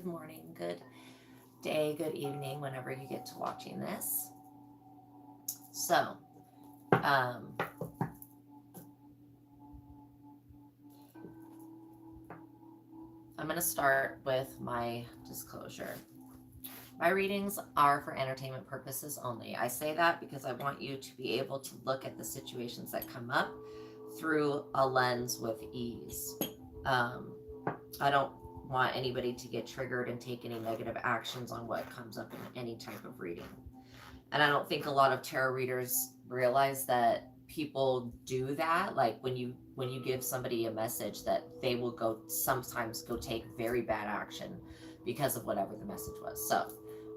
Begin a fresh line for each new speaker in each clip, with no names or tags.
morning, good day, good evening, whenever you get to watching this. So, um, I'm going to start with my disclosure. My readings are for entertainment purposes only. I say that because I want you to be able to look at the situations that come up through a lens with ease. I don't want anybody to get triggered and take any negative actions on what comes up in any type of reading. And I don't think a lot of tarot readers realize that people do that. Like when you give somebody a message, that they will sometimes go take very bad action because of whatever the message was. So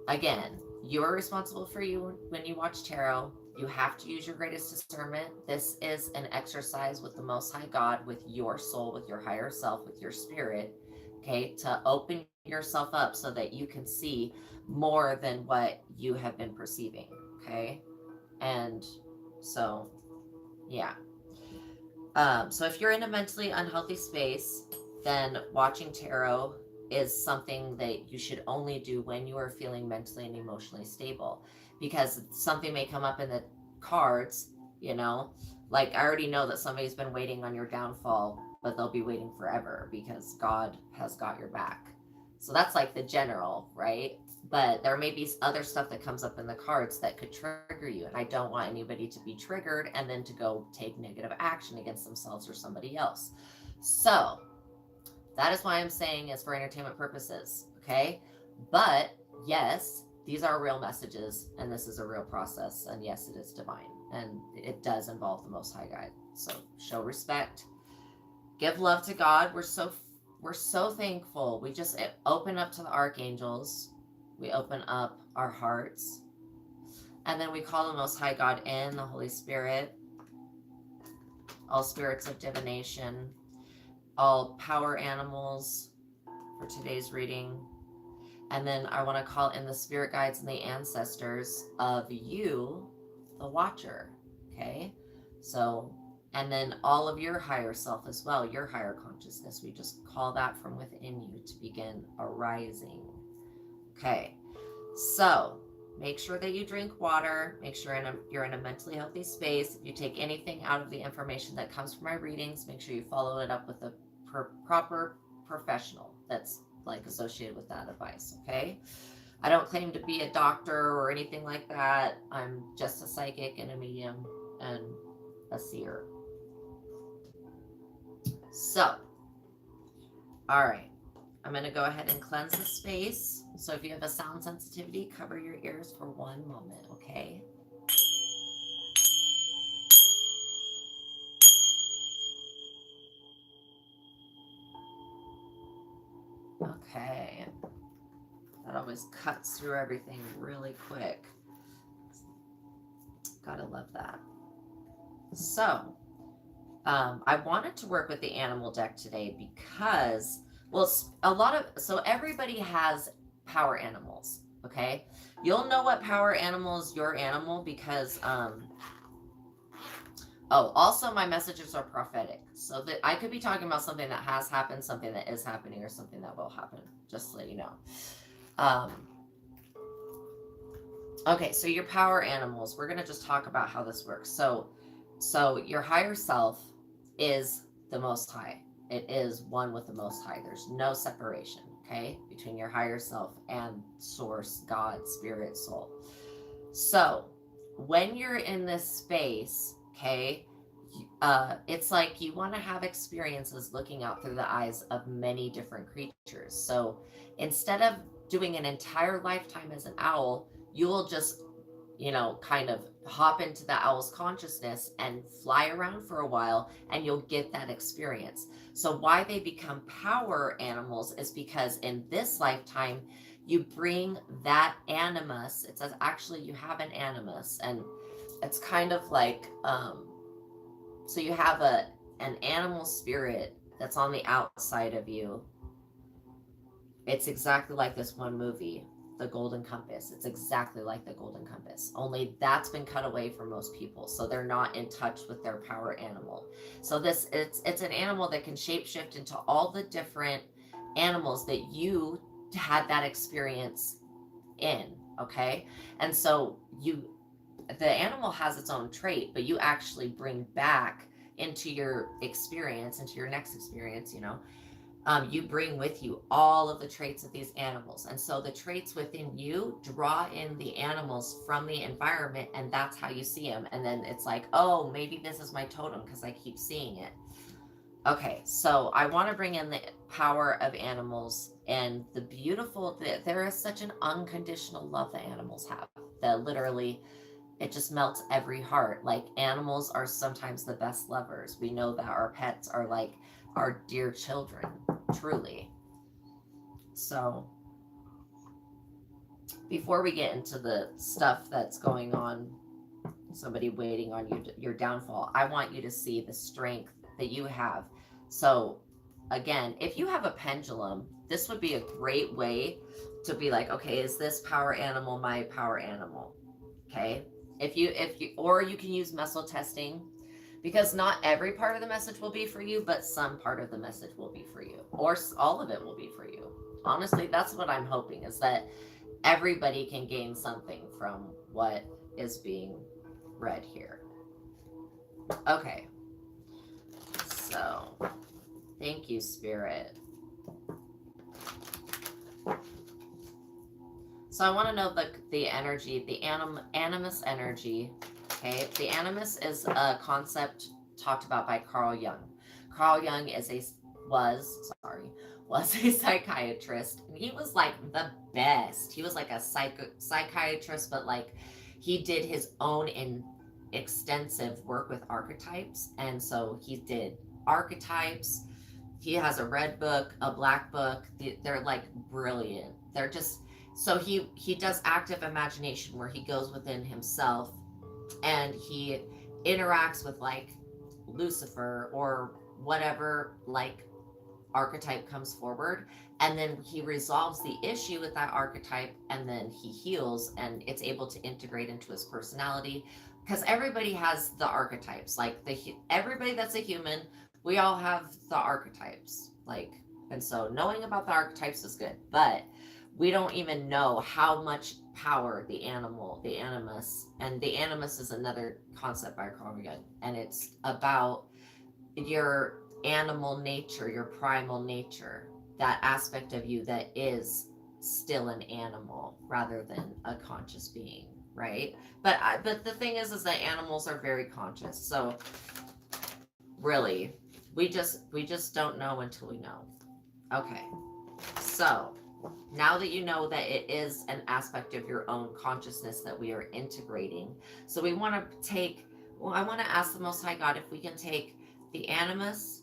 again, you're responsible for you when you watch tarot. You have to use your greatest discernment. This is an exercise with the Most High God, with your soul, with your higher self, with your spirit, okay, to open yourself up so that you can see more than what you have been perceiving, okay? And so, yeah. So if you're in a mentally unhealthy space, then watching tarot is something that you should only do when you are feeling mentally and emotionally stable, because something may come up in the cards, you know, like I already know that somebody's been waiting on your downfall, but they'll be waiting forever because God has got your back. So that's like the general, right? But there may be other stuff that comes up in the cards that could trigger you. And I don't want anybody to be triggered and then to go take negative action against themselves or somebody else. So that is why I'm saying it's for entertainment purposes, okay? But yes, these are real messages and this is a real process. And yes, it is divine and it does involve the Most High God. So show respect, give love to God. We're so thankful. We just open up to the archangels. We open up our hearts. And then we call the Most High God in, the Holy Spirit, all spirits of divination, all power animals for today's reading. And then I want to call in the spirit guides and the ancestors of you, the watcher. Okay? So, and then all of your higher self as well, your higher consciousness. We just call that from within you to begin arising. Okay. So, make sure that you drink water. Make sure you're in a mentally healthy space. If you take anything out of the information that comes from my readings, make sure you follow it up with a proper professional that's like associated with that advice, okay? I don't claim to be a doctor or anything like that. I'm just a psychic and a medium and a seer. So, all right. I'm going to go ahead and cleanse the space. So if you have a sound sensitivity, cover your ears for 1 moment, okay? Okay. That always cuts through everything really quick. Gotta love that. So, I wanted to work with the animal deck today because, well, so everybody has power animals, okay? You'll know what power animal is your animal because, also my messages are prophetic. So that I could be talking about something that has happened, something that is happening, or something that will happen, just to let you know. Okay, so your power animals, we're going to just talk about how this works. So your higher self is the Most High. It is one with the Most High. There's no separation, okay, between your higher self and Source, God, Spirit, Soul. So when you're in this space, okay, it's like you want to have experiences looking out through the eyes of many different creatures. So instead of doing an entire lifetime as an owl, you will just, kind of hop into the owl's consciousness and fly around for a while, and you'll get that experience. So why they become power animals is because in this lifetime, you bring that animus. It says actually you have an animus, and it's kind of like, so you have an animal spirit that's on the outside of you. It's exactly like this one movie, The Golden Compass. It's exactly like The Golden Compass, only that's been cut away for most people, so they're not in touch with their power animal. So it's an animal that can shapeshift into all the different animals that you had that experience in, okay? And so the animal has its own trait, but you actually bring back into your experience, into your next experience, you bring with you all of the traits of these animals. And so the traits within you draw in the animals from the environment, and that's how you see them. And then it's like, oh, maybe this is my totem because I keep seeing it. Okay, so I want to bring in the power of animals and the beautiful, there is such an unconditional love that animals have that literally it just melts every heart. Like animals are sometimes the best lovers. We know that our pets are like our dear children, truly. So before we get into the stuff that's going on, somebody waiting on you, your downfall, I want you to see the strength that you have. So again, if you have a pendulum, this would be a great way to be like, okay, is this power animal my power animal? Okay. If you, or you can use muscle testing, because not every part of the message will be for you, but some part of the message will be for you, or all of it will be for you. Honestly, that's what I'm hoping, is that everybody can gain something from what is being read here. Okay. So, thank you, Spirit. So I want to know the energy, the animus energy. Okay, the animus is a concept talked about by Carl Jung. Carl Jung was a psychiatrist, and he was like the best. He was like a psychiatrist, but like he did his own extensive work with archetypes, and so he did archetypes. He has a red book, a black book. They're like brilliant. They're just so he does active imagination, where he goes within himself and he interacts with like Lucifer or whatever like archetype comes forward, and then he resolves the issue with that archetype, and then he heals, and it's able to integrate into his personality, because everybody has the archetypes. Like everybody that's a human, we all have the archetypes, like, and so knowing about the archetypes is good, but we don't even know how much power the animus, and the animus is another concept by Carl Jung, and it's about your animal nature, your primal nature, that aspect of you that is still an animal rather than a conscious being, right? But the thing is that animals are very conscious. So really, we just don't know until we know. Okay, so now that you know that it is an aspect of your own consciousness that we are integrating, so we want to take, well, I want to ask the Most High God if we can take the animus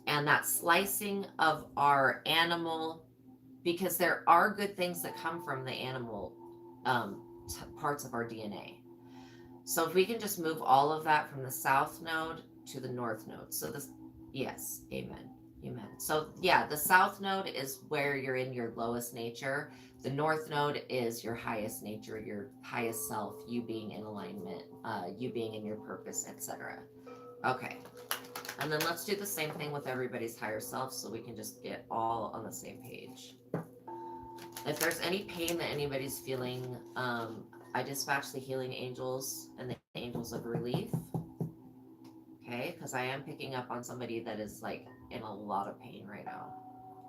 and that slicing of our animal, because there are good things that come from the animal parts of our DNA. So if we can just move all of that from the south node to the north node. So this, yes, amen. Amen. So yeah, the south node is where you're in your lowest nature. The north node is your highest nature, your highest self, you being in alignment, you being in your purpose, etc. Okay. And then let's do the same thing with everybody's higher self, so we can just get all on the same page. If there's any pain that anybody's feeling, I dispatch the healing angels and the angels of relief. Okay, because I am picking up on somebody that is like in a lot of pain right now,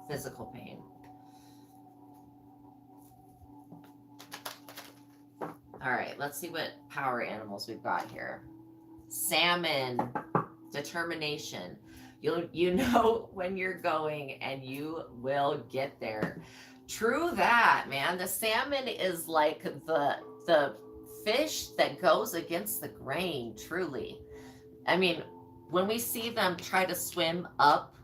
physical pain. All right, let's see what power animals we've got here. Salmon, determination. You know when you're going, and you will get there. True that, man. The salmon is like the fish that goes against the grain, truly. I mean, when we see them try to swim up,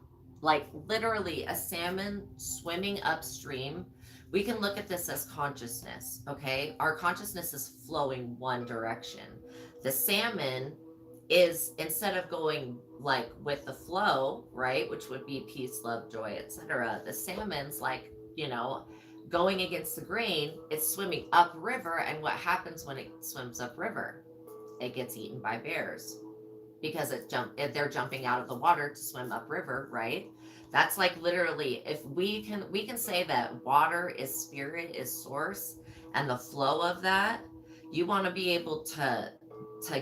like literally a salmon swimming upstream, we can look at this as consciousness, okay? Our consciousness is flowing one direction. The salmon is, instead of going like with the flow, right, which would be peace, love, joy, etc., the salmon's like, going against the grain. It's swimming upriver, and what happens when it swims upriver? It gets eaten by bears, because they're jumping out of the water to swim upriver, right? That's like literally, if we can say that water is spirit, is source, and the flow of that, you want to be able to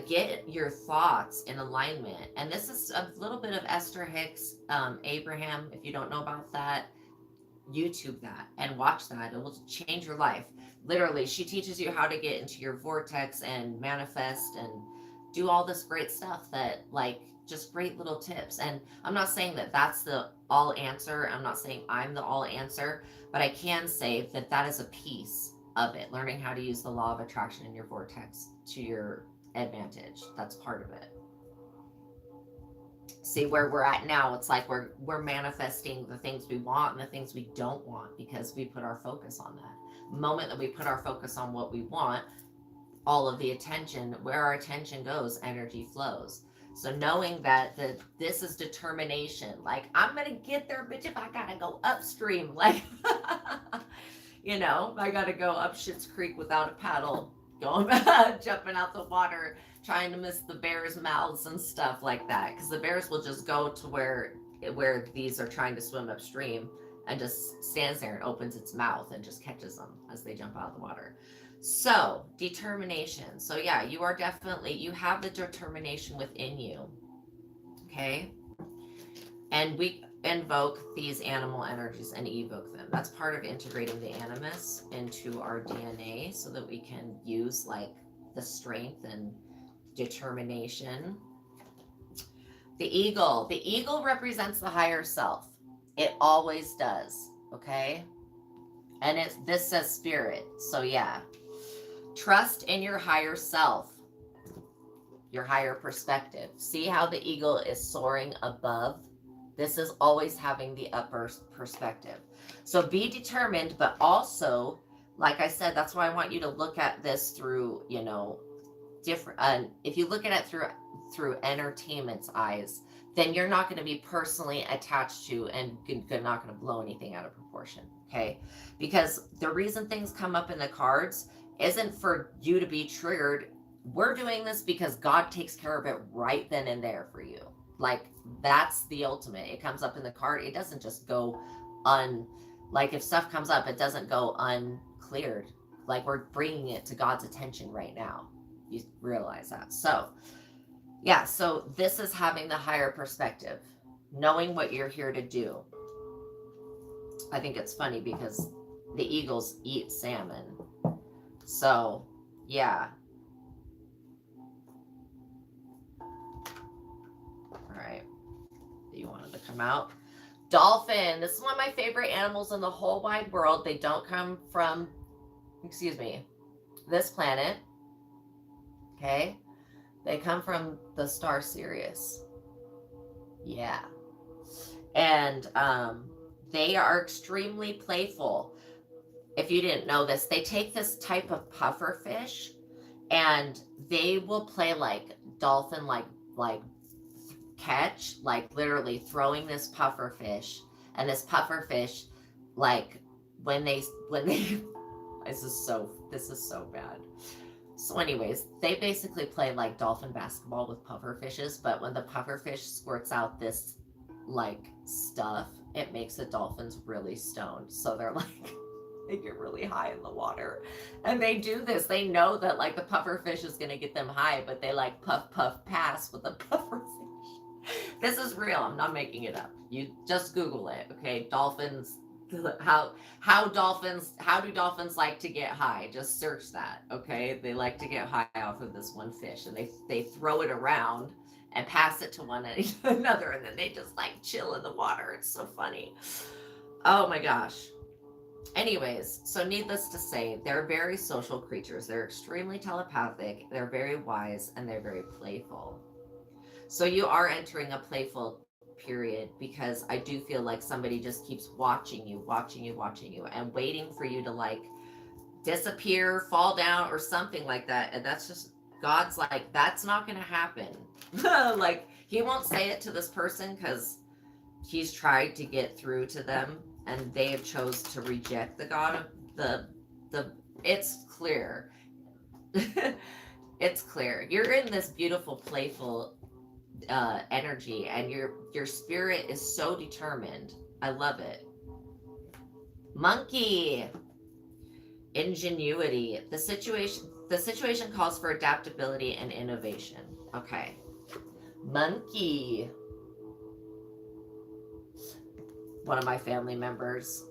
get your thoughts in alignment. And this is a little bit of Esther Hicks, Abraham. If you don't know about that, YouTube that and watch that. It will change your life. Literally, she teaches you how to get into your vortex and manifest and do all this great stuff that, like, just great little tips. And I'm not saying that that's the all answer. I'm not saying I'm the all answer, but I can say that that is a piece of it. Learning how to use the law of attraction in your vortex to your advantage. That's part of it. See where we're at now, it's like we're manifesting the things we want and the things we don't want because we put our focus on that. The moment that we put our focus on what we want, all of the attention, where our attention goes, energy flows. So knowing that this is determination, like, I'm gonna get there, bitch, if I gotta go upstream, like, I gotta go up Schitt's Creek without a paddle, going jumping out the water, trying to miss the bears' mouths and stuff like that, because the bears will just go to where these are trying to swim upstream and just stands there and opens its mouth and just catches them as they jump out of the water. So determination. So yeah, you have the determination within you. Okay. And we invoke these animal energies and evoke them. That's part of integrating the animus into our DNA so that we can use, like, the strength and determination. The eagle represents the higher self. It always does. Okay. And this says spirit. So yeah, trust in your higher self, your higher perspective. See how the eagle is soaring above? This is always having the upper perspective. So be determined, but also, like I said, that's why I want you to look at this through, different. If you look at it through entertainment's eyes, then you're not going to be personally attached to and not going to blow anything out of proportion. Okay, because the reason things come up in the cards isn't for you to be triggered. We're doing this because God takes care of it right then and there for you. Like, that's the ultimate. It comes up in the card. It doesn't just go like, if stuff comes up, it doesn't go uncleared. Like, we're bringing it to God's attention right now. You realize that. So yeah, so this is having the higher perspective, knowing what you're here to do. I think it's funny because the eagles eat salmon. So yeah. All right. You wanted to come out. Dolphin. This is one of my favorite animals in the whole wide world. They don't come from, this planet. Okay. They come from the star Sirius. Yeah. And they are extremely playful. If you didn't know this, they take this type of puffer fish and they will play like dolphin, like catch, like literally throwing this puffer fish. And this puffer fish, like, when they this is so bad. So anyways, they basically play like dolphin basketball with puffer fishes, but when the puffer fish squirts out this, like, stuff, it makes the dolphins really stoned. So they're like, they get really high in the water. And they do this. They know that, like, the puffer fish is going to get them high, but they, like, puff, pass with the puffer fish. This is real. I'm not making it up. You just Google it, okay? Dolphins. How do dolphins like to get high? Just search that, okay? They like to get high off of this one fish, and they throw it around and pass it to one another, and then they just, like, chill in the water. It's so funny. Oh my gosh. Anyways, so needless to say, they're very social creatures. They're extremely telepathic, they're very wise, and they're very playful. So you are entering a playful period, because I do feel like somebody just keeps watching you, and waiting for you to, like, disappear, fall down, or something like that. And that's just, God's like, that's not going to happen. Like, he won't say it to this person because he's tried to get through to them, and they have chose to reject the God of the it's clear. It's clear. You're in this beautiful, playful energy, and your spirit is so determined. I love it. Monkey, ingenuity. The situation calls for adaptability and innovation. Okay. Monkey. One of my family members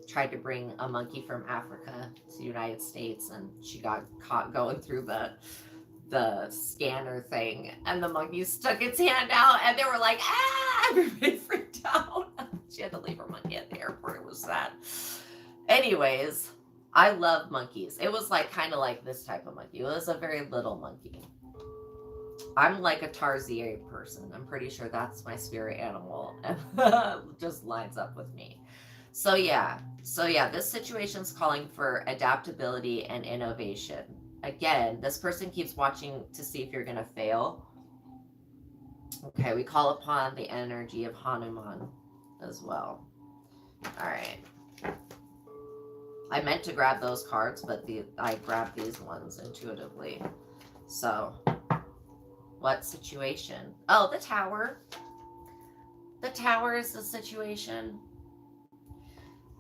tried to bring a monkey from Africa to the United States, and she got caught going through the scanner thing, and the monkey stuck its hand out, and they were like, ah! Everybody freaked out. She had to leave her monkey at the airport. It was sad. Anyways, I love monkeys. It was like kind of like this type of monkey. It was a very little monkey. I'm like a Tarsier person. I'm pretty sure that's my spirit animal. Just lines up with me. So yeah. This situation's calling for adaptability and innovation. Again, this person keeps watching to see if you're going to fail. Okay, we call upon the energy of Hanuman as well. All right. I meant to grab those cards, but I grabbed these ones intuitively. So, what situation? Oh, the tower. The tower is the situation.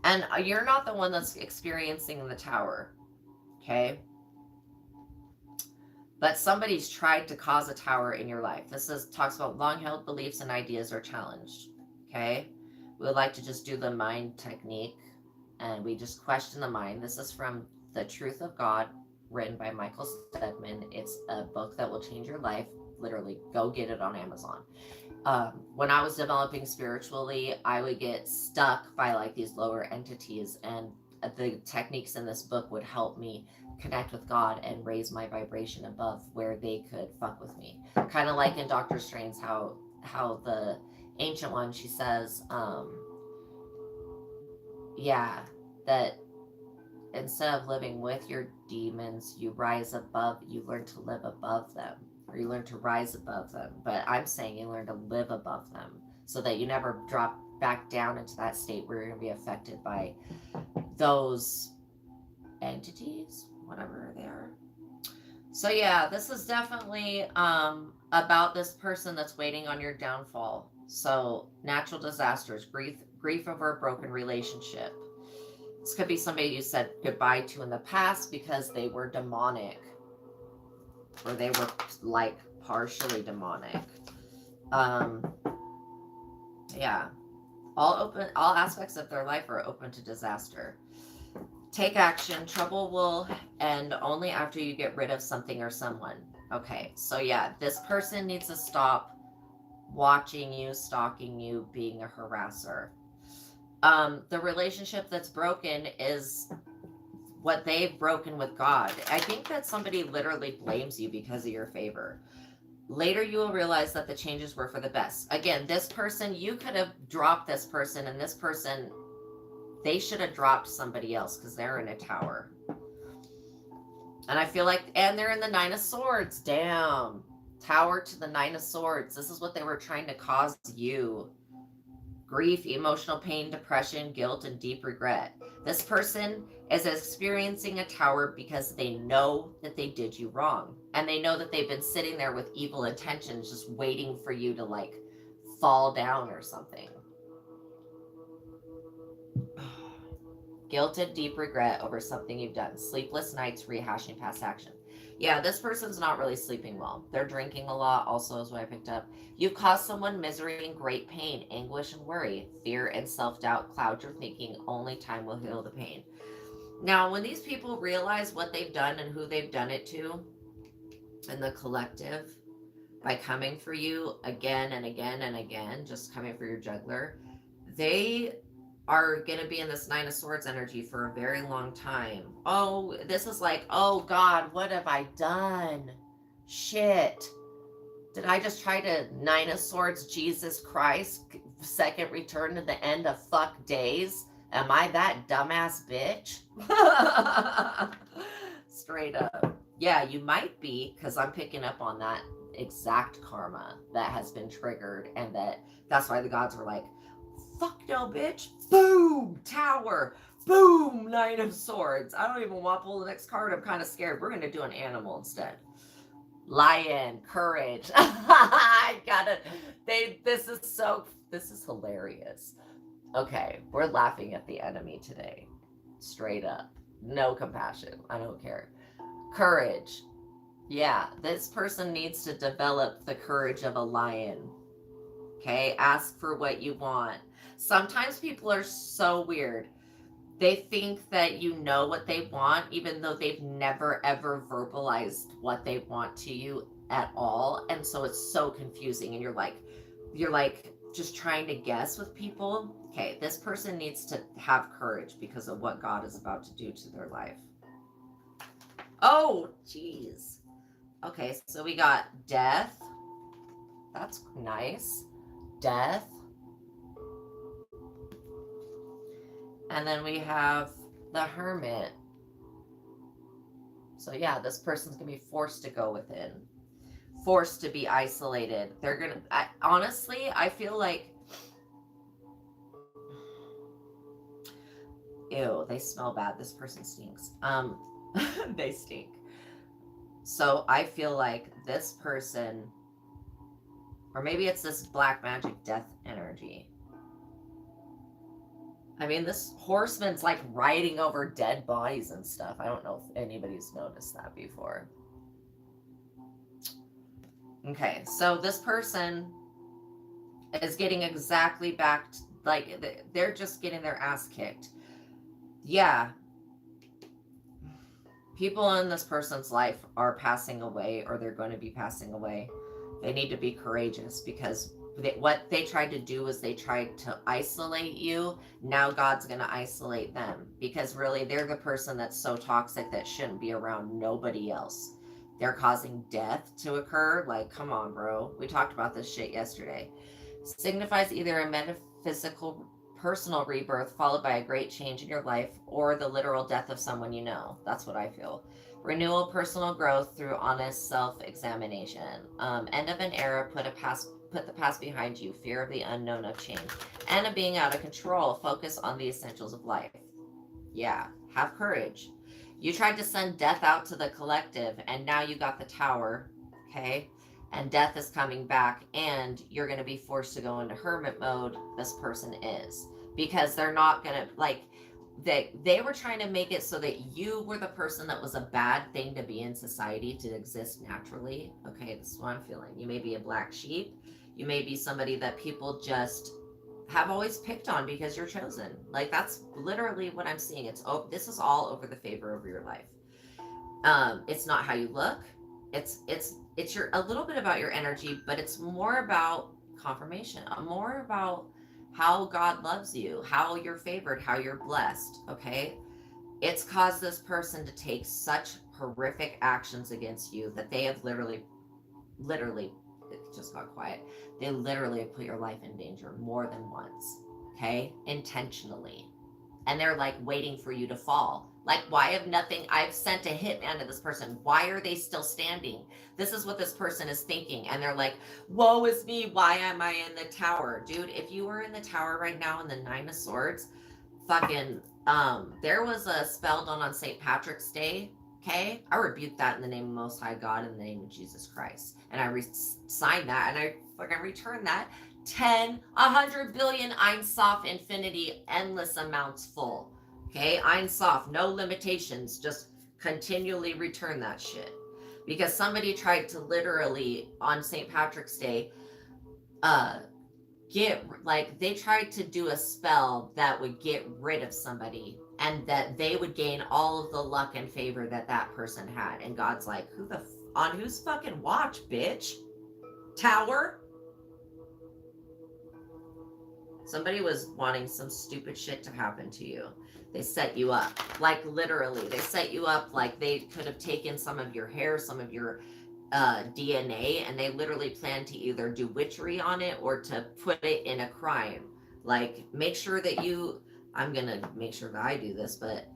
And you're not the one that's experiencing the tower. Okay? But somebody's tried to cause a tower in your life. This talks about long-held beliefs and ideas are challenged. Okay? We would like to just do the mind technique, and we just question the mind. This is from The Truth of God, written by Michael Stedman. It's a book that will change your life. Literally, go get it on Amazon. When I was developing spiritually, I would get stuck by like these lower entities, and the techniques in this book would help me connect with God and raise my vibration above where they could fuck with me. Kind of like in Doctor Strange, how the Ancient One, she says, that instead of living with your demons, you rise above, you learn to live above them, or you learn to rise above them. But I'm saying you learn to live above them so that you never drop back down into that state where you're going to be affected by those entities, whatever they are. So yeah, this is definitely about this person that's waiting on your downfall. So natural disasters, grief over a broken relationship. This could be somebody you said goodbye to in the past because they were demonic, or they were like partially demonic. Yeah, all aspects of their life are open to disaster. Take action. Trouble will end only after you get rid of something or someone. Okay, so yeah, this person needs to stop watching you, stalking you, being a harasser. The relationship that's broken is what they've broken with God. I think that somebody literally blames you because of your favor. Later, you will realize that the changes were for the best. Again, this person, you could have dropped this person, and this person, they should have dropped somebody else because they're in a tower. And I feel like, and they're in the Nine of Swords. Damn. Tower to the Nine of Swords. This is what they were trying to cause you. Grief, emotional pain, depression, guilt, and deep regret. This person is experiencing a tower because they know that they did you wrong. And they know that they've been sitting there with evil intentions, just waiting for you to like fall down or something. Guilt and deep regret over something you've done. Sleepless nights, rehashing past action. Yeah, this person's not really sleeping well. They're drinking a lot, also, is what I picked up. You've caused someone misery and great pain, anguish and worry. Fear and self-doubt cloud your thinking. Only time will heal the pain. Now, when these people realize what they've done and who they've done it to, and the collective, by coming for you again and again and again, just coming for your juggler, they are going to be in this Nine of Swords energy for a very long time. Oh, this is like, oh God, what have I done? Shit. Did I just try to Nine of Swords Jesus Christ, second return to the end of fuck days? Am I that dumbass bitch? Straight up. Yeah, you might be, because I'm picking up on that exact karma that has been triggered, and that's why the gods were like, fuck no, bitch. Boom, tower. Boom, Nine of Swords. I don't even want to pull the next card. I'm kind of scared. We're going to do an animal instead. Lion, courage. I gotta. This is hilarious. Okay, we're laughing at the enemy today. Straight up. No compassion. I don't care. Courage. Yeah, this person needs to develop the courage of a lion. Okay, ask for what you want. Sometimes people are so weird. They think that you know what they want, even though they've never ever verbalized what they want to you at all. And so it's so confusing. And you're like just trying to guess with people. Okay, this person needs to have courage because of what God is about to do to their life. Oh, jeez. Okay, so we got death. That's nice. Death. And then we have the hermit. So yeah, this person's gonna be forced to go within, forced to be isolated. They're gonna, honestly, I feel like, ew, they smell bad. This person stinks. They stink. So I feel like this person, or maybe it's this black magic death energy. I mean, this horseman's like riding over dead bodies and stuff. I don't know if anybody's noticed that before. Okay, so this person is getting exactly back, like they're just getting their ass kicked. Yeah. People in this person's life are passing away, or they're going to be passing away. They need to be courageous because what they tried to do was they tried to isolate you. Now God's going to isolate them because really they're the person that's so toxic that shouldn't be around nobody else. They're causing death to occur. Like, come on, bro. We talked about this shit yesterday. Signifies either a metaphysical personal rebirth followed by a great change in your life or the literal death of someone you know. That's what I feel. Renewal, personal growth through honest self-examination. End of an era, put the past behind you, fear of the unknown of change, and of being out of control. Focus on the essentials of life. Yeah, have courage. You tried to send death out to the collective, and now you got the tower, okay? And death is coming back, and you're going to be forced to go into hermit mode. This person is. Because they're not going to, like, they were trying to make it so that you were the person that was a bad thing to be in society, to exist naturally. Okay, this is what I'm feeling. You may be a black sheep. You may be somebody that people just have always picked on because you're chosen. Like, that's literally what I'm seeing. This is all over the favor of your life. It's not how you look. It's a little bit about your energy, but it's more about confirmation, more about how God loves you, how you're favored, how you're blessed. Okay, it's caused this person to take such horrific actions against you that they have literally, it just got quiet. They literally put your life in danger more than once. Okay, intentionally, and they're like waiting for you to fall. Like, why have nothing? I've sent a hitman to this person. Why are they still standing? This is what this person is thinking. And they're like, woe is me. Why am I in the tower? Dude, if you were in the tower right now in the Nine of Swords, fucking, there was a spell done on St. Patrick's Day. Okay? I rebuke that in the name of Most High God, in the name of Jesus Christ. And I signed that, and I fucking returned that. 10, 100 billion Ein Sof infinity, endless amounts full. Okay, Ein Sof, no limitations, just continually return that shit. Because somebody tried to literally, on St. Patrick's Day, they tried to do a spell that would get rid of somebody and that they would gain all of the luck and favor that person had. And God's like, on whose fucking watch, bitch? Tower? Somebody was wanting some stupid shit to happen to you. They set you up. Like, literally. They set you up like they could have taken some of your hair, some of your DNA, and they literally planned to either do witchery on it or to put it in a crime. Like, make sure that I'm going to make sure that I do this, but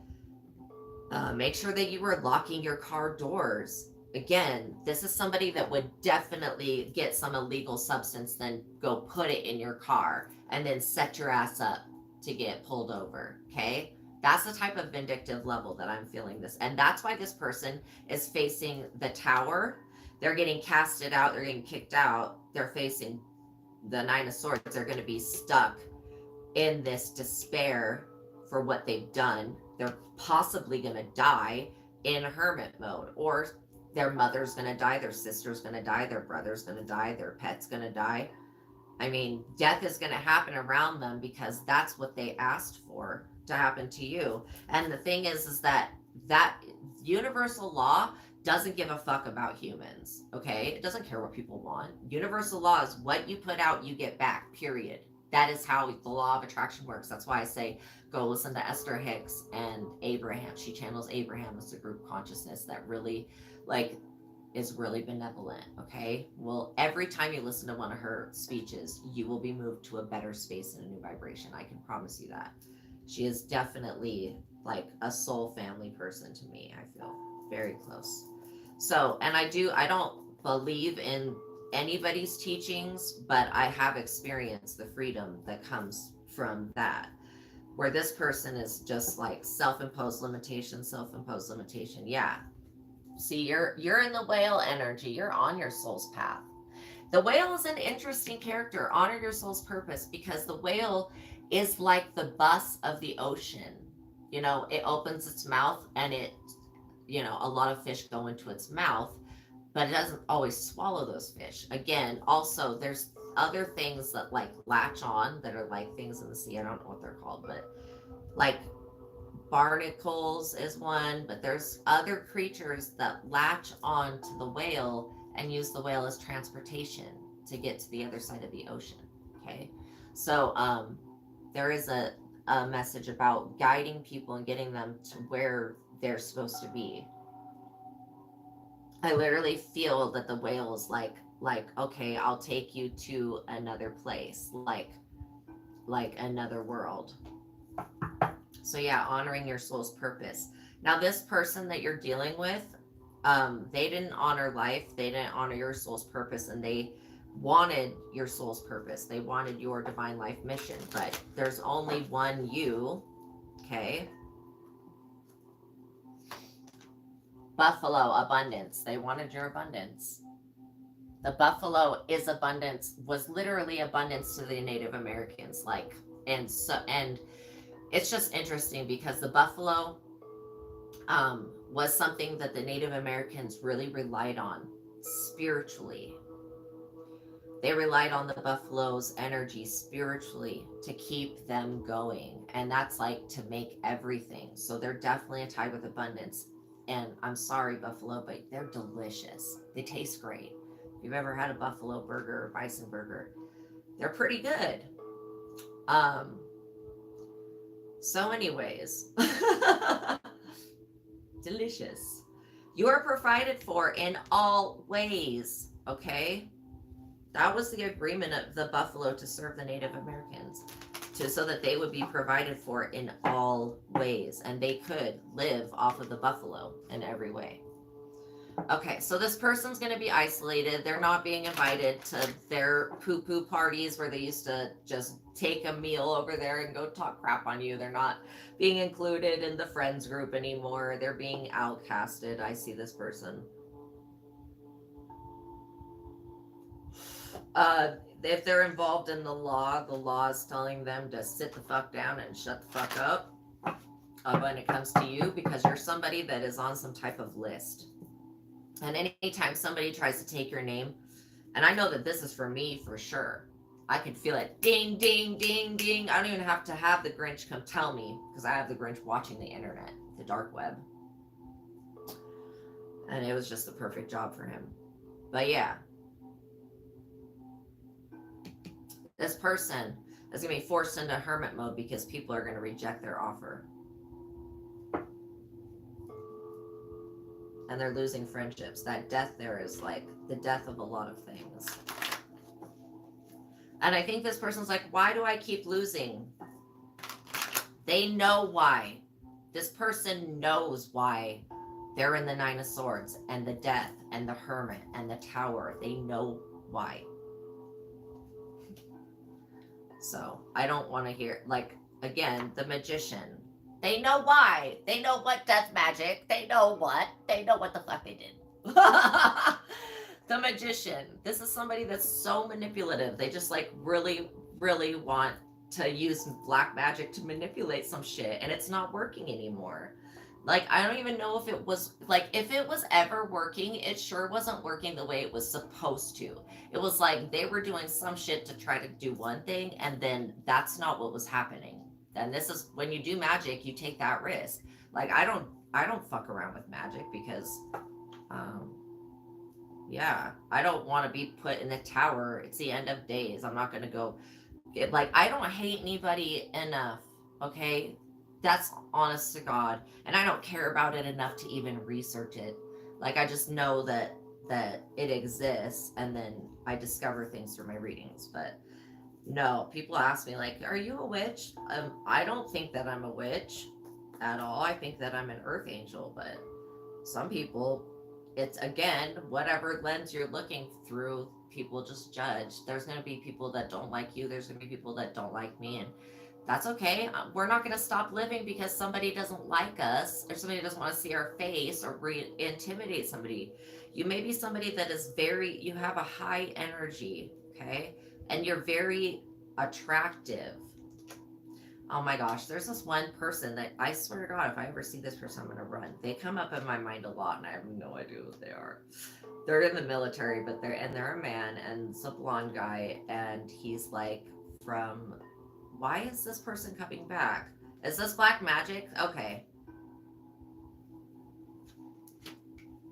make sure that you were locking your car doors. Again, this is somebody that would definitely get some illegal substance, then go put it in your car and then set your ass up to get pulled over. Okay, that's the type of vindictive level that I'm feeling this, and that's why this person is facing the tower, they're getting casted out, they're getting kicked out, they're facing the Nine of Swords, they're going to be stuck in this despair for what they've done. They're possibly going to die in hermit mode, or their mother's going to die, their sister's going to die, their brother's going to die, their pet's going to die. I mean, death is going to happen around them because that's what they asked for to happen to you. And the thing is that universal law doesn't give a fuck about humans, okay? It doesn't care what people want. Universal law is what you put out, you get back, period. That is how the law of attraction works. That's why I say go listen to Esther Hicks and Abraham. She channels Abraham as a group consciousness that really, like, is really benevolent, okay? Well, every time you listen to one of her speeches, you will be moved to a better space and a new vibration. I can promise you that. She is definitely like a soul family person to me. I feel very close. So, and I don't believe in anybody's teachings, but I have experienced the freedom that comes from that. Where this person is just like self-imposed limitation. Yeah. See, you're in the whale energy. You're on your soul's path. The whale is an interesting character. Honor your soul's purpose, because the whale is like the bus of the ocean. You know, it opens its mouth and it, you know, a lot of fish go into its mouth, but it doesn't always swallow those fish. Again, also there's other things that like latch on that are like things in the sea. I don't know what they're called, but like barnacles is one, but there's other creatures that latch on to the whale and use the whale as transportation to get to the other side of the ocean. Okay. So there is a message about guiding people and getting them to where they're supposed to be. I literally feel that the whale is like, okay, I'll take you to another place, like another world. So yeah, honoring your soul's purpose. Now, this person that you're dealing with, they didn't honor life. They didn't honor your soul's purpose, and they wanted your soul's purpose. They wanted your divine life mission, but there's only one you, okay? Buffalo, abundance. They wanted your abundance. The buffalo is abundance, was literally abundance to the Native Americans. Like, and it's just interesting because the buffalo was something that the Native Americans really relied on spiritually. They relied on the buffalo's energy spiritually to keep them going. And that's like to make everything. So they're definitely a type with abundance. And I'm sorry, buffalo, but they're delicious. They taste great. If you've ever had a buffalo burger or bison burger, they're pretty good. So anyways, delicious. You are provided for in all ways, okay? That was the agreement of the buffalo to serve the Native Americans, so that they would be provided for in all ways, and they could live off of the buffalo in every way. Okay, so this person's going to be isolated. They're not being invited to their poo-poo parties where they used to just take a meal over there and go talk crap on you. They're not being included in the friends group anymore. They're being outcasted. I see this person. If they're involved in the law is telling them to sit the fuck down and shut the fuck up when it comes to you, because you're somebody that is on some type of list. And anytime somebody tries to take your name, and I know that this is for me for sure, I can feel it. Ding, ding, ding, ding. I don't even have to have the Grinch come tell me, because I have the Grinch watching the internet, the dark web. And it was just the perfect job for him. But yeah. This person is going to be forced into hermit mode because people are going to reject their offer. And they're losing friendships. That death there is like the death of a lot of things. And I think this person's like, why do I keep losing? They know why. This person knows why they're in the Nine of Swords and the death and the hermit and the tower. They know why. So I don't want to hear, like, again, the magician. They know why. They know what death magic. They know what. They know what the fuck they did. The magician. This is somebody that's so manipulative. They just like really, really want to use black magic to manipulate some shit, and it's not working anymore. Like, I don't even know if it was, like, if it was ever working, it sure wasn't working the way it was supposed to. It was like they were doing some shit to try to do one thing, and then that's not what was happening. And this is when you do magic, you take that risk. Like, I don't fuck around with magic because, um, yeah, I don't want to be put in the tower. It's the end of days. I'm not gonna go. Like, I don't hate anybody enough. Okay, that's honest to God, and I don't care about it enough to even research it. Like, I just know that it exists, and then I discover things through my readings. But no, people ask me like, "Are you a witch?" I don't think that I'm a witch at all. I think that I'm an earth angel, but some people, it's again whatever lens you're looking through, people just judge. There's going to be people that don't like you, there's going to be people that don't like me, and that's okay. We're not going to stop living because somebody doesn't like us, or somebody doesn't want to see our face, or intimidate somebody. You may be somebody that is very, you have a high energy, okay, and you're very attractive. Oh my gosh, there's this one person that I swear to God, if I ever see this person, I'm gonna run. They come up in my mind a lot, and I have no idea what they are. They're in the military, but they're a man, and it's a blonde guy, and he's like from. Why is this person coming back? Is this black magic? Okay.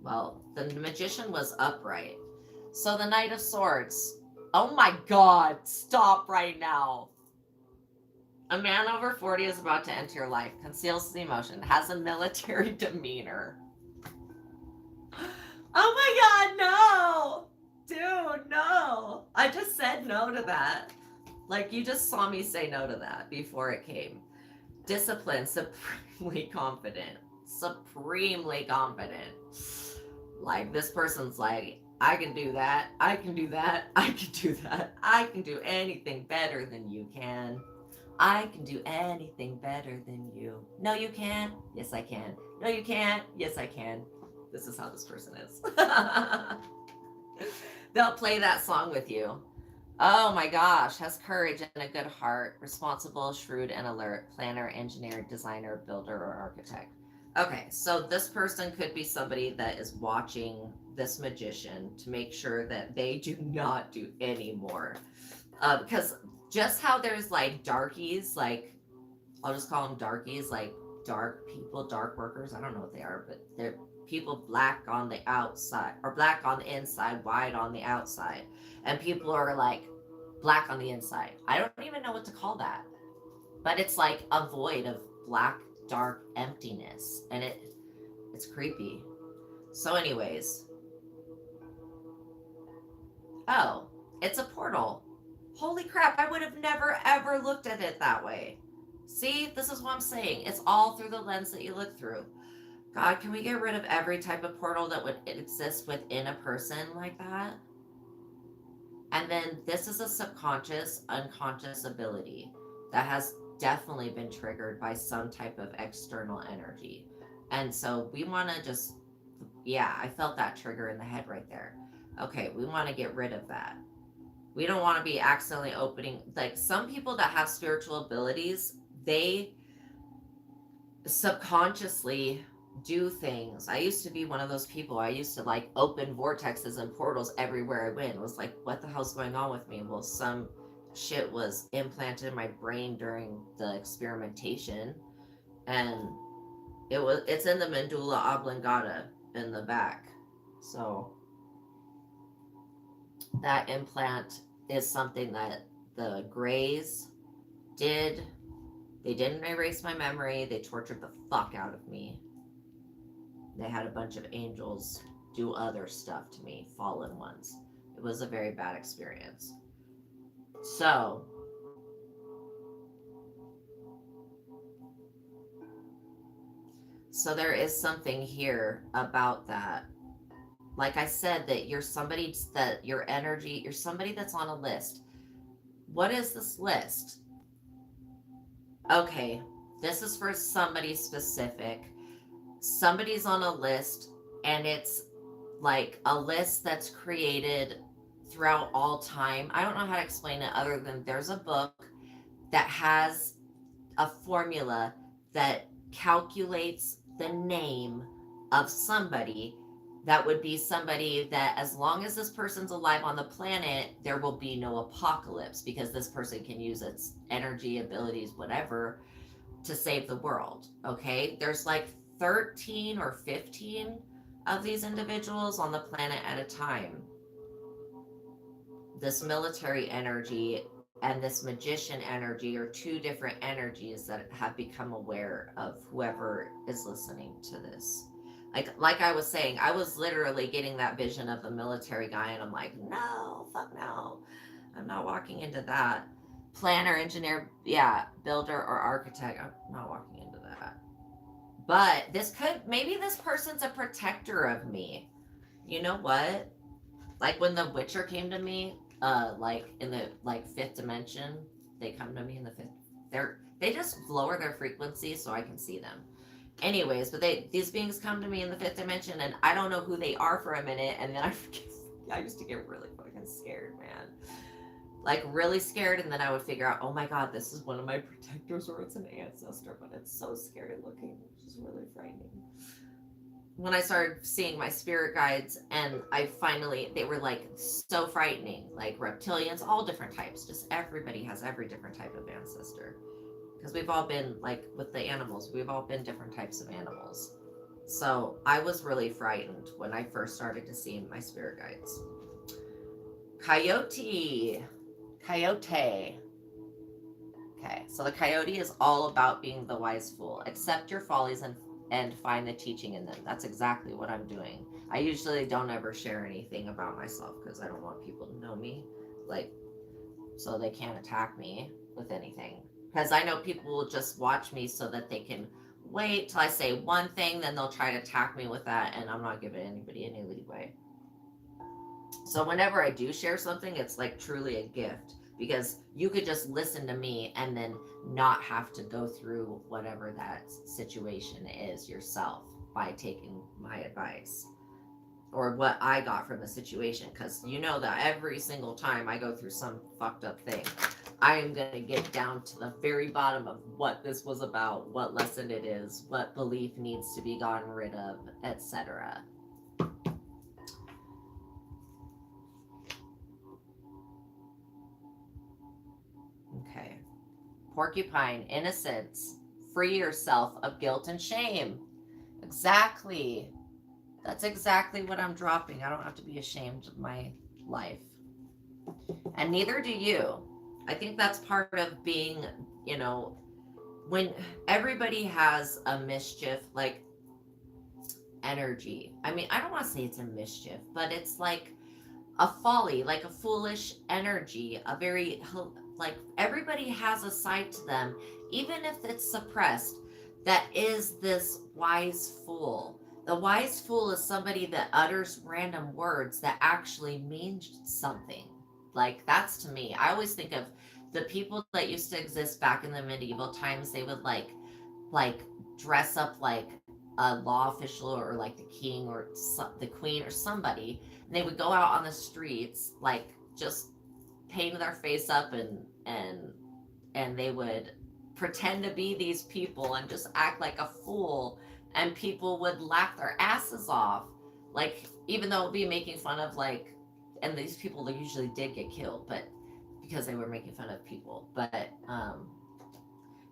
Well, the magician was upright. So the Knight of Swords. Oh my God! Stop right now. A man over 40 is about to enter your life, conceals the emotion, has a military demeanor. Oh my God, no! Dude, no! I just said no to that. Like, you just saw me say no to that before it came. Discipline, supremely confident. Supremely confident. Like, this person's like, I can do that, I can do that, I can do that. I can do anything better than you can. I can do anything better than you. No, you can't. Yes, I can. No, you can't. Yes, I can. This is how this person is. They'll play that song with you. Oh my gosh, has courage and a good heart, responsible, shrewd, and alert, planner, engineer, designer, builder, or architect. Okay, so this person could be somebody that is watching this magician to make sure that they do not do any more. Because just how there's like darkies, like I'll just call them darkies, like dark people, dark workers. I don't know what they are, but they're people black on the outside or black on the inside, white on the outside. And people are like black on the inside. I don't even know what to call that. But it's like a void of black, dark emptiness. And it's creepy. So anyways. Oh, it's a portal. Holy crap, I would have never ever looked at it that way. See, this is what I'm saying. It's all through the lens that you look through. God, can we get rid of every type of portal that would exist within a person like that? And then this is a subconscious, unconscious ability that has definitely been triggered by some type of external energy. And so we want to just, yeah, I felt that trigger in the head right there. Okay, we want to get rid of that. We don't want to be accidentally opening, like some people that have spiritual abilities, they subconsciously do things. I used to be one of those people. I used to like open vortexes and portals everywhere I went. It was like, what the hell's going on with me? Well, some shit was implanted in my brain during the experimentation, and it's in the medulla oblongata in the back. So that implant is something that the Greys did. They didn't erase my memory. They tortured the fuck out of me. They had a bunch of angels do other stuff to me, fallen ones. It was a very bad experience. So there is something here about that. Like I said, that you're somebody that your energy, you're somebody that's on a list. What is this list? Okay, this is for somebody specific. Somebody's on a list, and it's like a list that's created throughout all time. I don't know how to explain it other than there's a book that has a formula that calculates the name of somebody that would be somebody that, as long as this person's alive on the planet, there will be no apocalypse because this person can use its energy, abilities, whatever, to save the world. Okay, there's like 13 or 15 of these individuals on the planet at a time. This military energy and this magician energy are two different energies that have become aware of whoever is listening to this. Like I was saying, I was literally getting that vision of the military guy, and I'm like, no, fuck no, I'm not walking into that. Planner, engineer, yeah, builder or architect, I'm not walking into that. But this could, maybe this person's a protector of me. You know what? Like when the Witcher came to me, like in the like fifth dimension, they come to me in the fifth. They just lower their frequency so I can see them. Anyways, but these beings come to me in the fifth dimension, and I don't know who they are for a minute, and then I used to get really fucking scared, man. Like really scared, and then I would figure out, oh my god, this is one of my protectors or it's an ancestor, but it's so scary looking, which is really frightening. When I started seeing my spirit guides, and they were like so frightening, like reptilians, all different types. Just everybody has every different type of ancestor. Because we've all been, like with the animals, we've all been different types of animals. So I was really frightened when I first started to see my spirit guides. Coyote. Coyote. Okay, so the coyote is all about being the wise fool. Accept your follies and find the teaching in them. That's exactly what I'm doing. I usually don't ever share anything about myself because I don't want people to know me, like, so they can't attack me with anything. Because I know people will just watch me so that they can wait till I say one thing, then they'll try to attack me with that, and I'm not giving anybody any leeway. So whenever I do share something, it's like truly a gift, because you could just listen to me and then not have to go through whatever that situation is yourself by taking my advice or what I got from the situation. Because you know that every single time I go through some fucked up thing, I am going to get down to the very bottom of what this was about, what lesson it is, what belief needs to be gotten rid of, etc. Okay. Porcupine, innocence. Free yourself of guilt and shame. Exactly. That's exactly what I'm dropping. I don't have to be ashamed of my life. And neither do you. I think that's part of being, you know, when everybody has a mischief, like energy. I mean, I don't want to say it's a mischief, but it's like a folly, like a foolish energy, a very, like, everybody has a side to them, even if it's suppressed, that is this wise fool. The wise fool is somebody that utters random words that actually mean something. Like, that's to me. I always think of the people that used to exist back in the medieval times. They would like dress up like a law official or like the king or the queen or somebody, and they would go out on the streets, like just paint their face up and they would pretend to be these people and just act like a fool, and people would laugh their asses off, like, even though it would be making fun of, like, and these people usually did get killed, but because they were making fun of people. But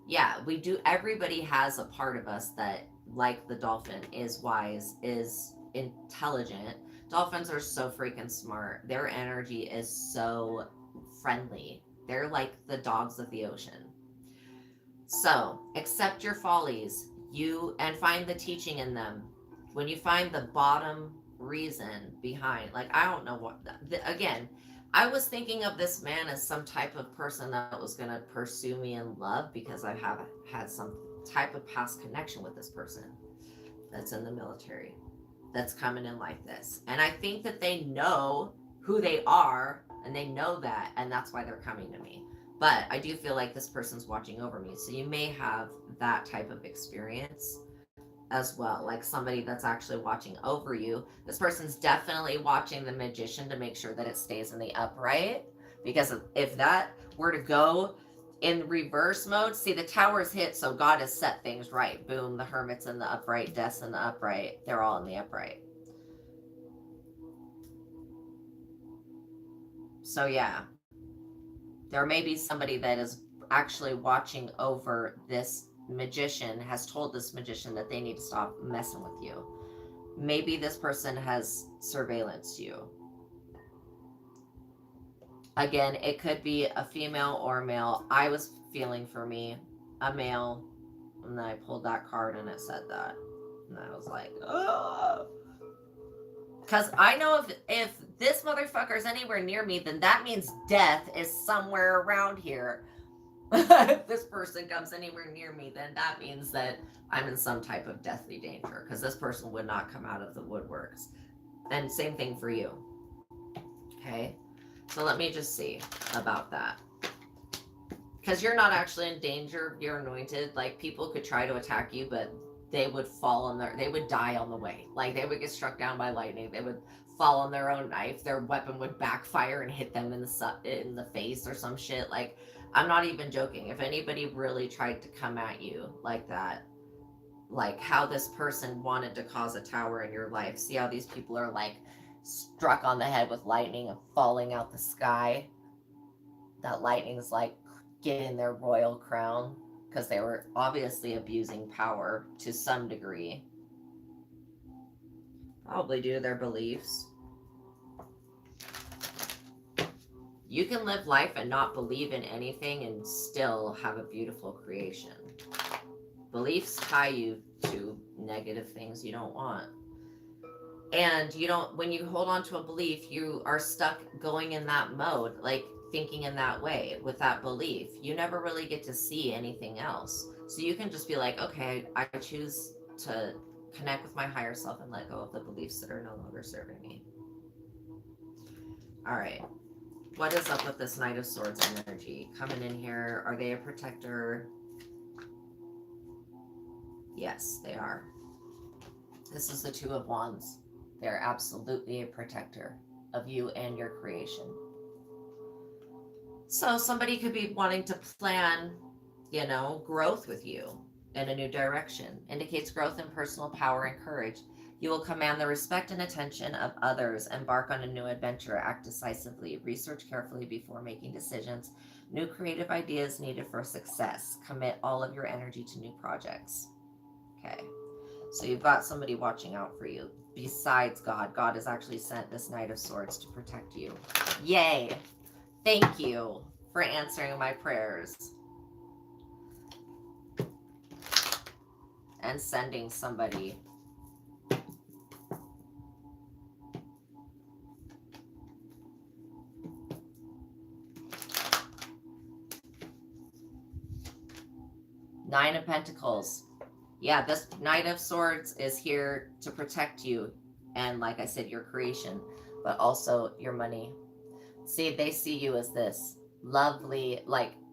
yeah, we do, everybody has a part of us that, like the dolphin, is wise, is intelligent. Dolphins are so freaking smart. Their energy is so friendly. They're like the dogs of the ocean. So accept your follies, and find the teaching in them. When you find the bottom reason behind, like, I don't know what, again, I was thinking of this man as some type of person that was going to pursue me in love, because I have had some type of past connection with this person that's in the military, that's coming in like this. And I think that they know who they are, and they know that, and that's why they're coming to me. But I do feel like this person's watching over me. So you may have that type of experience as well, like somebody that's actually watching over you. This person's definitely watching the Magician to make sure that it stays in the upright, because if that were to go in reverse mode, see, the Tower's hit, so God has set things right. Boom, the Hermit's in the upright, Death's in the upright. They're all in the upright. So yeah, there may be somebody that is actually watching over this Magician, has told this Magician that they need to stop messing with you. Maybe this person has surveillanced you. Again, it could be a female or a male. I was feeling, for me, a male, and then I pulled that card and it said that. And I was like, oh. Because I know if this motherfucker is anywhere near me, then that means death is somewhere around here. If this person comes anywhere near me, then that means that I'm in some type of deathly danger, because this person would not come out of the woodworks. And same thing for you. Okay, so let me just see about that. Because you're not actually in danger. You're anointed. Like, people could try to attack you, but they would fall on they would die on the way. Like, they would get struck down by lightning. They would fall on their own knife. Their weapon would backfire and hit them in the face or some shit. Like, I'm not even joking. If anybody really tried to come at you like that, like how this person wanted to cause a tower in your life. See how these people are like struck on the head with lightning and falling out the sky? That lightning's like getting their royal crown, because they were obviously abusing power to some degree. Probably due to their beliefs. You can live life and not believe in anything and still have a beautiful creation. Beliefs tie you to negative things you don't want. And you don't, when you hold on to a belief, you are stuck going in that mode, like thinking in that way with that belief. You never really get to see anything else. So you can just be like, okay, I choose to connect with my higher self and let go of the beliefs that are no longer serving me. All right. What is up with this Knight of Swords energy coming in here? Are they a protector? Yes, they are. This is the Two of Wands. They're absolutely a protector of you and your creation. So somebody could be wanting to plan, growth with you in a new direction. Indicates growth in personal power and courage. You will command the respect and attention of others, embark on a new adventure, act decisively, research carefully before making decisions. New creative ideas needed for success. Commit all of your energy to new projects. Okay, so you've got somebody watching out for you. Besides God, God has actually sent this Knight of Swords to protect you. Yay! Thank you for answering my prayers. And sending somebody. Nine of Pentacles. Yeah, this Knight of Swords is here to protect you. And like I said, your creation, but also your money. See, they see you as this lovely,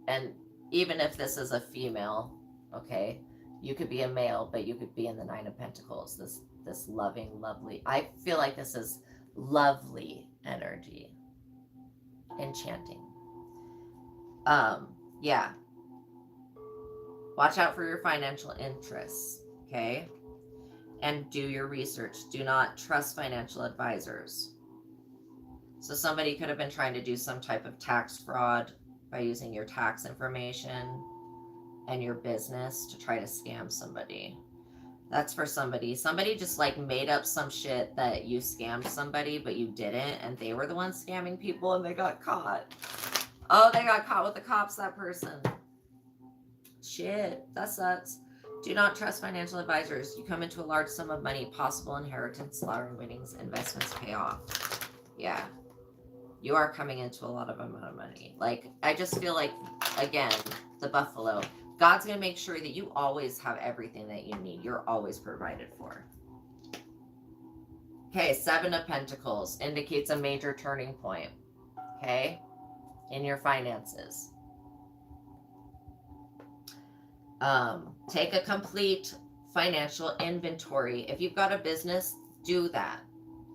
and even if this is a female, okay, you could be a male, but you could be in the Nine of Pentacles. This loving, lovely. I feel like this is lovely energy. Enchanting. Yeah. Watch out for your financial interests, okay? And do your research. Do not trust financial advisors. So somebody could have been trying to do some type of tax fraud by using your tax information and your business to try to scam somebody. That's for somebody. Somebody just made up some shit that you scammed somebody, but you didn't, and they were the ones scamming people and they got caught. Oh, they got caught with the cops, that person. Shit, that sucks. Do not trust financial advisors. You come into a large sum of money, possible inheritance, lottery winnings, investments pay off. Yeah. You are coming into a lot of amount of money. I just feel like, again, the Buffalo. God's going to make sure that you always have everything that you need. You're always provided for. Okay, Seven of Pentacles indicates a major turning point. Okay? In your finances. Take a complete financial inventory. If you've got a business, do that.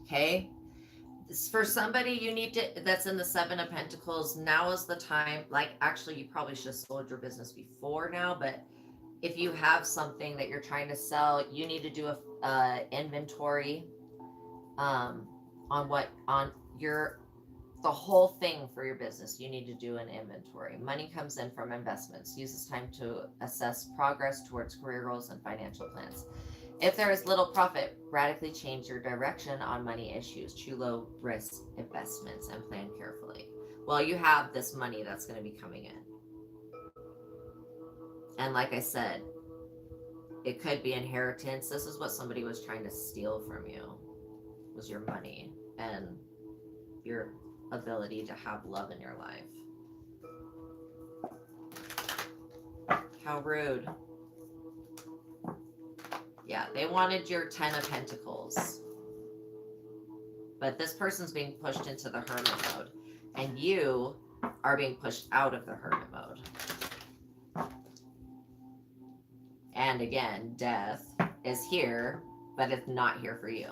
Okay. For somebody you need to, that's in the Seven of Pentacles, now is the time. Like, actually, you probably should have sold your business before now, but if you have something that you're trying to sell, you need to do a inventory on your the whole thing for your business. You need to do an inventory. Money comes in from investments. Use this time to assess progress towards career goals and financial plans. If there is little profit, radically change your direction on money issues. Choose low risk investments and plan carefully. Well, you have this money that's going to be coming in. And like I said, it could be inheritance. This is what somebody was trying to steal from you, was your money and your ability to have love in your life. How rude. Yeah, they wanted your 10 of Pentacles. But this person's being pushed into the Hermit mode. And you are being pushed out of the Hermit mode. And again, death is here, but it's not here for you.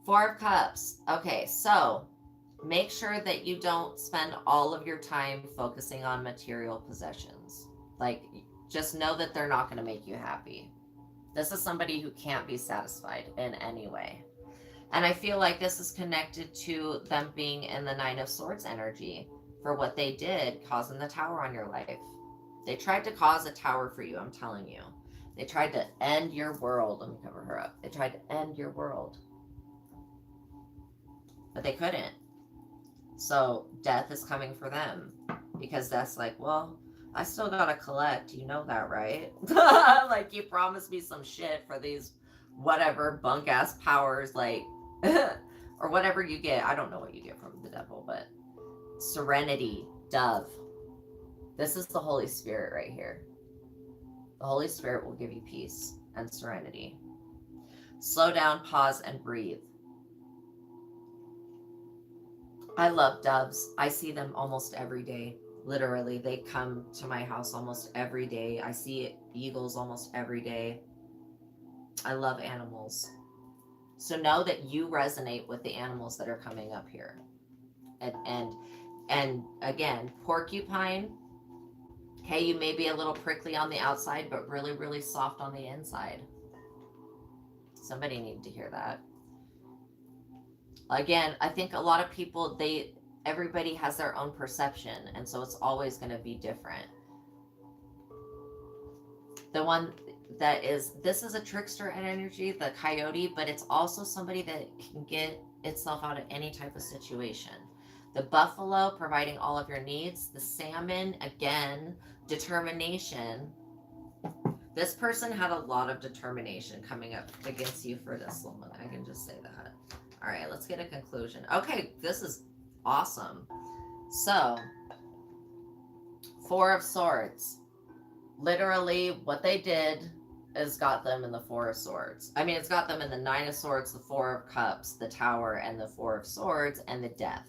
Four of Cups. Okay, so make sure that you don't spend all of your time focusing on material possessions. Like, just know that they're not going to make you happy. This is somebody who can't be satisfied in any way. And I feel like this is connected to them being in the Nine of Swords energy for what they did, causing the tower on your life. They tried to cause a tower for you, I'm telling you. They tried to end your world. Let me cover her up. They tried to end your world. But they couldn't. So death is coming for them. Because that's like, well, I still gotta collect. You know that, right? Like, you promised me some shit for these whatever bunk ass powers, like, or whatever you get. I don't know what you get from the devil, but serenity, dove. This is the Holy Spirit right here. The Holy Spirit will give you peace and serenity. Slow down, pause, and breathe. I love doves. I see them almost every day. Literally, they come to my house almost every day. I see eagles almost every day. I love animals. So know that you resonate with the animals that are coming up here. And again, porcupine. Okay, you may be a little prickly on the outside, but really, really soft on the inside. Somebody needed to hear that. Again, I think a lot of people, everybody has their own perception, and so it's always going to be different. The one that is, this is a trickster energy, the coyote, but it's also somebody that can get itself out of any type of situation. The buffalo, providing all of your needs. The salmon, again, determination. This person had a lot of determination coming up against you for this woman. I can just say that. All right, let's get a conclusion. Okay, this is awesome. So, Four of Swords. Literally, what they did is got them in the Four of Swords. I mean, it's got them in the Nine of Swords, the Four of Cups, the Tower, and the Four of Swords, and the Death.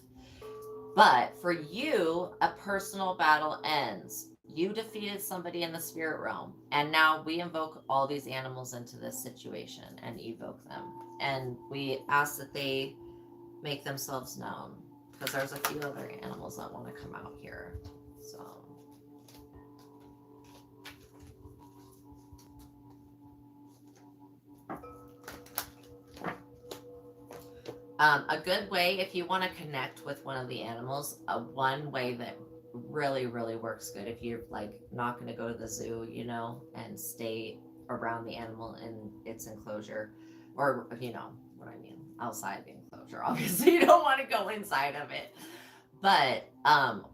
But for you, a personal battle ends. You defeated somebody in the spirit realm. And now we invoke all these animals into this situation and evoke them. And we ask that they make themselves known. Because there's a few other animals that want to come out here. So. A good way, if you want to connect with one of the animals, one way that really, really works good, if you're like not going to go to the zoo, you know, and stay around the animal in its enclosure, or, you know what I mean, outside the enclosure. Obviously, you don't want to go inside of it. But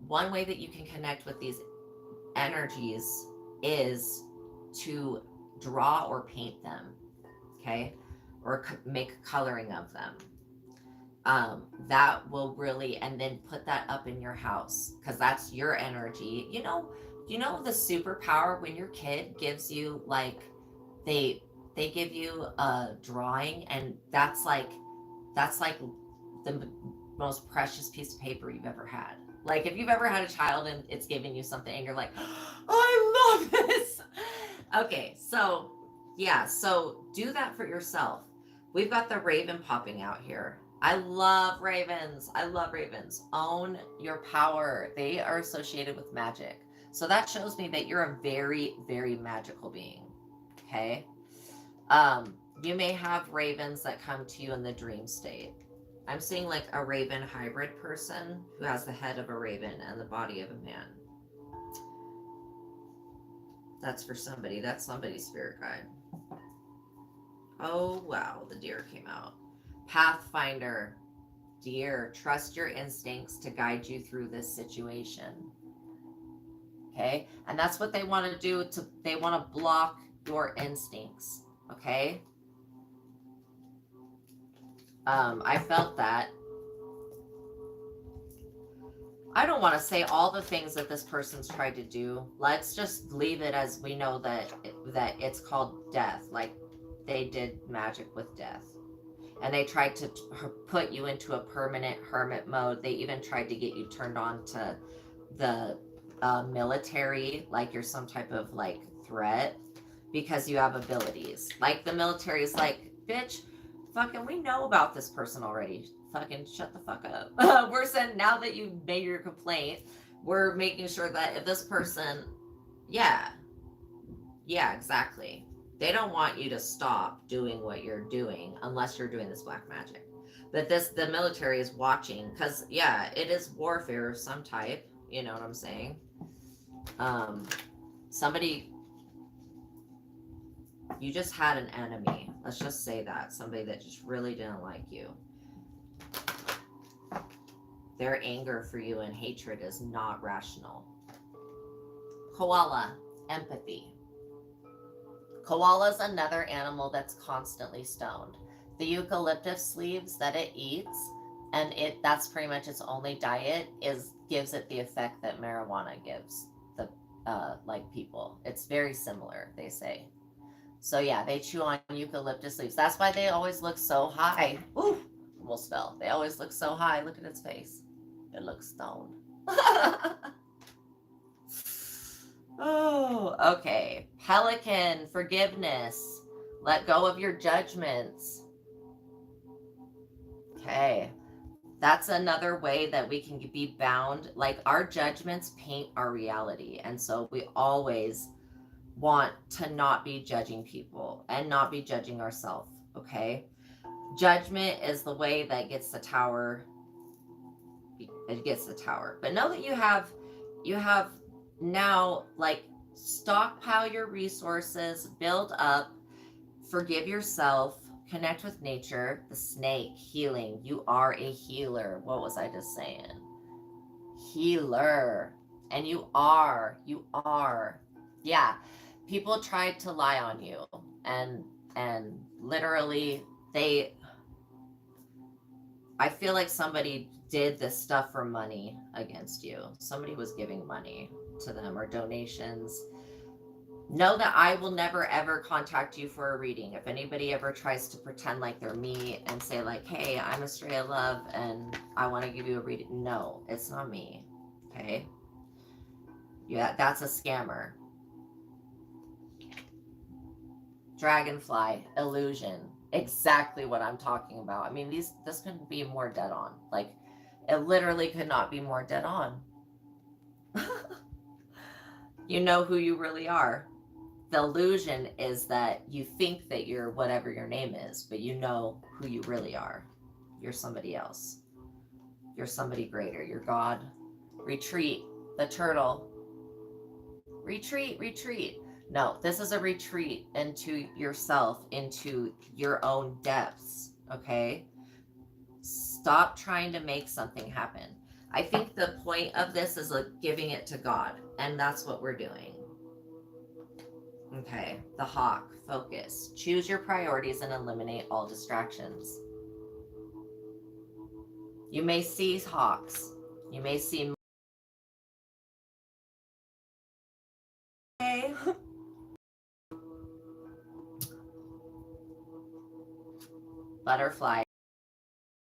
one way that you can connect with these energies is to draw or paint them, okay? Or make coloring of them. That will really, and then put that up in your house, because that's your energy. You know the superpower when your kid gives you, like, they give you a drawing, and that's like the most precious piece of paper you've ever had. Like, if you've ever had a child and it's giving you something and you're like, oh, I love this. Okay, so Yeah, so do that for yourself. We've got the raven popping out here. I love ravens. I love ravens. Own your power. They are associated with magic. So that shows me that you're a very, very magical being. Okay. You may have ravens that come to you in the dream state. I'm seeing like a raven hybrid person who has the head of a raven and the body of a man. That's for somebody. That's somebody's spirit guide. Oh, wow. The deer came out. Pathfinder. Dear, trust your instincts to guide you through this situation. Okay? And that's what they want to do. They want to block your instincts. Okay? I felt that. I don't want to say all the things that this person's tried to do. Let's just leave it as we know that it's called death. Like they did magic with death. And they tried to put you into a permanent hermit mode. They even tried to get you turned on to the military, like you're some type of like threat because you have abilities. Like the military is like, bitch, fucking, we know about this person already. Fucking shut the fuck up. We're saying now that you've made your complaint, we're making sure that if this person, yeah, exactly. They don't want you to stop doing what you're doing unless you're doing this black magic. But the military is watching because, yeah, it is warfare of some type. You know what I'm saying? Somebody, you just had an enemy. Let's just say that. Somebody that just really didn't like you. Their anger for you and hatred is not rational. Koala, empathy. Koala is another animal that's constantly stoned. The eucalyptus leaves that it eats, and that's pretty much its only diet, gives it the effect that marijuana gives the like people. It's very similar, they say. So yeah, they chew on eucalyptus leaves. That's why they always look so high. Ooh, almost fell. They always look so high. Look at its face. It looks stoned. Oh, okay. Pelican, forgiveness. Let go of your judgments. Okay. That's another way that we can be bound. Like our judgments paint our reality. And so we always want to not be judging people and not be judging ourselves. Okay. Judgment is the way that gets the tower. It gets the tower. But know that you have now, like, stockpile your resources, build up, forgive yourself, connect with nature. The snake, healing. You are a healer. What was I just saying? Healer. And you are. Yeah. People tried to lie on you, and literally I feel like somebody did this stuff for money against you. Somebody was giving money to them or donations. Know that I will never ever contact you for a reading. If anybody ever tries to pretend like they're me and say like, hey, I'm Estrella Love and I want to give you a reading. No, it's not me. Okay. Yeah, that's a scammer. Dragonfly, illusion. Exactly what I'm talking about. I mean, this couldn't be more dead on. Like, it literally could not be more dead on. You know who you really are. The illusion is that you think that you're whatever your name is, but you know who you really are. You're somebody else. You're somebody greater. You're God. Retreat. The turtle. Retreat. No, this is a retreat into yourself, into your own depths. Okay? Stop trying to make something happen. I think the point of this is like giving it to God, and that's what we're doing. Okay, the hawk, focus. Choose your priorities and eliminate all distractions. You may see hawks. You may see butterfly,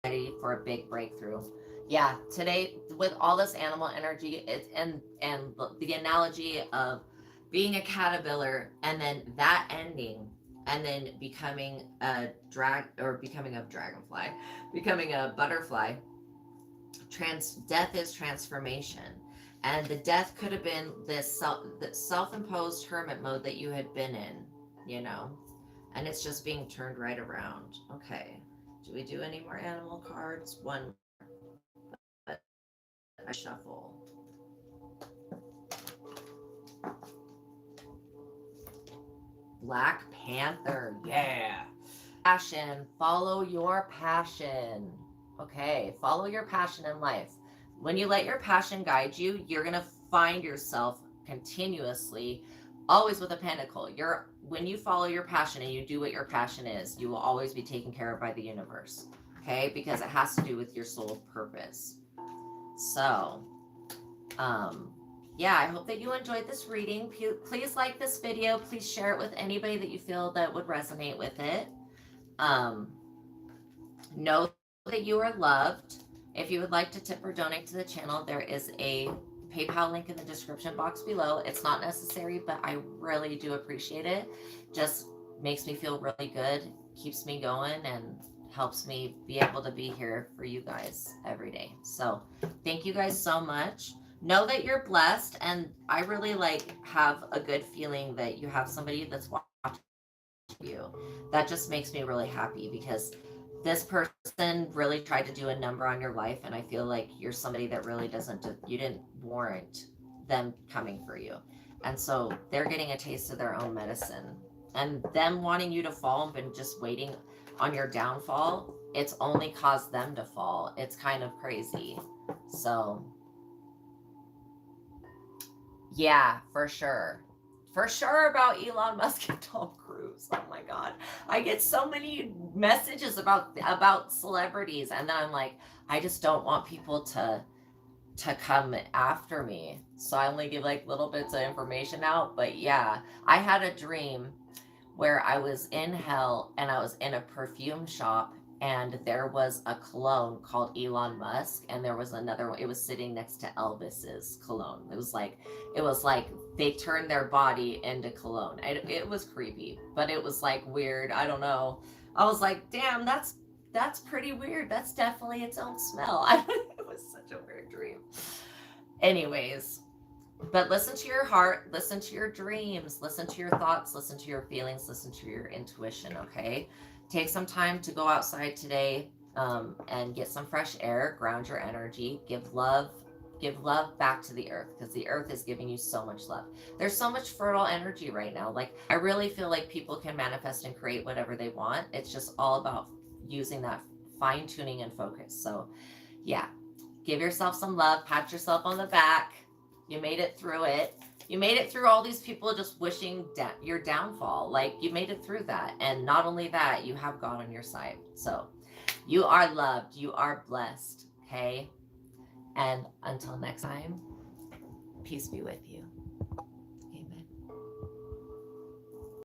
ready for a big breakthrough. Yeah, today with all this animal energy, it's and the analogy of being a caterpillar and then that ending and then becoming a dragonfly, becoming a butterfly. Death is transformation, and the death could have been this self-imposed hermit mode that you had been in, you know, and it's just being turned right around. Okay, do we do any more animal cards? One, but I shuffle. Black Panther, yeah. Passion, follow your passion. Okay, follow your passion in life. When you let your passion guide you, you're going to find yourself continuously always with a pentacle. When you follow your passion and you do what your passion is, you will always be taken care of by the universe. Okay? Because it has to do with your soul purpose. So, yeah, I hope that you enjoyed this reading. Please like this video. Please share it with anybody that you feel that would resonate with it. Know that you are loved. If you would like to tip or donate to the channel, there is a PayPal link in the description box below. It's not necessary, but I really do appreciate it. Just makes me feel really good, keeps me going, and helps me be able to be here for you guys every day. So thank you guys so much. Know that you're blessed, and I really have a good feeling that you have somebody that's watching you. That just makes me really happy, because this person really tried to do a number on your life, and I feel like you're somebody that really you didn't warrant them coming for you. And so they're getting a taste of their own medicine, and them wanting you to fall and just waiting on your downfall, it's only caused them to fall. It's kind of crazy. So yeah, for sure. For sure about Elon Musk and Tom Cruise. Oh my God. I get so many messages about celebrities, and then I'm like, I just don't want people to come after me. So I only give little bits of information out. But yeah, I had a dream where I was in hell and I was in a perfume shop, and there was a cologne called Elon Musk, and there was another one. It was sitting next to Elvis's cologne. It was like they turned their body into cologne. It was creepy, but it was weird. I don't know. I was like, damn, that's pretty weird. That's definitely its own smell. It was such a weird dream. Anyways, but listen to your heart, listen to your dreams, listen to your thoughts, listen to your feelings, listen to your intuition, okay? Take some time to go outside today, and get some fresh air, ground your energy, give love back to the earth, because the earth is giving you so much love. There's so much fertile energy right now. I really feel like people can manifest and create whatever they want. It's just all about using that fine tuning and focus. So yeah, give yourself some love, pat yourself on the back. You made it through it. You made it through all these people just wishing your downfall. You made it through that. And not only that, you have God on your side. So you are loved. You are blessed. Okay? And until next time, peace be with you.